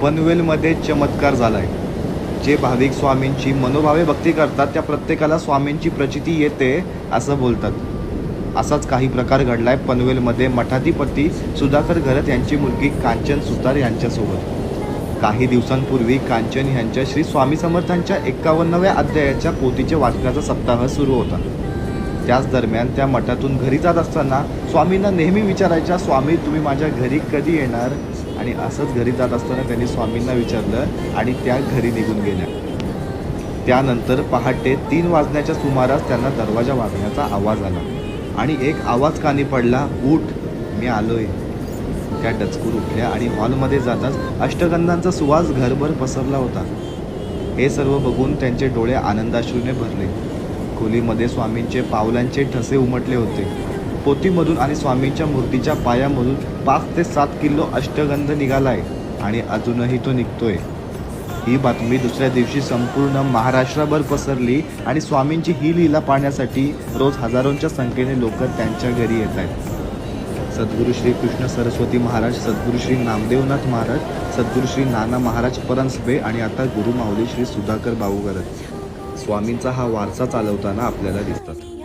पनवेलमध्ये चमत्कार झालाय. जे भाविक स्वामींची मनोभावे भक्ती करतात त्या प्रत्येकाला स्वामींची प्रचिती येते असं बोलतात. असाच काही प्रकार घडलाय पनवेलमध्ये मठाधिपती सुधाकर घरत यांची मुलगी कांचन सुतार यांच्यासोबत. काही दिवसांपूर्वी कांचन यांच्या श्री स्वामी समर्थांच्या 51व्या अध्यायाच्या पोथीच्या वाचनाचा सप्ताह सुरू होता. त्याच दरम्यान त्या मठातून घरी जात असताना स्वामींना नेहमी विचारायच्या, स्वामी तुम्ही माझ्या घरी कधी येणार? आणि असंच घरी जात असताना त्यांनी स्वामींना विचारलं आणि त्या घरी निघून गेल्या. त्यानंतर पहाटे 3 वाजण्याच्या सुमारास त्यांना दरवाजा वाजण्याचा आवाज आला आणि एक आवाज कानी पडला, उठ मी आलोय. त्या डचकूर उठल्या आणि हॉलमध्ये जाताच अष्टगंधांचा सुवास घरभर पसरला होता. हे सर्व बघून त्यांचे डोळे आनंदाश्रूने भरले. खोलीमध्ये स्वामींचे पावलांचे ठसे उमटले होते. पोथीमधून आणि स्वामींच्या मूर्तीच्या पायामधून 5 ते 7 किलो अष्टगंध निघालाय आणि अजूनही तो निघतोय. ही बातमी दुसऱ्या दिवशी संपूर्ण महाराष्ट्रभर पसरली आणि स्वामींची ही लीला पाहण्यासाठी रोज हजारोंच्या संख्येने लोक त्यांच्या घरी येत आहेत. सद्गुरू श्री कृष्ण सरस्वती महाराज, सद्गुरू श्री नामदेवनाथ महाराज, सद्गुरू श्री नाना महाराज परंसबे आणि आता गुरु माऊली श्री सुधाकर भाऊ घरत स्वामींचा हा वारसा चालवताना आपल्याला दिसतात.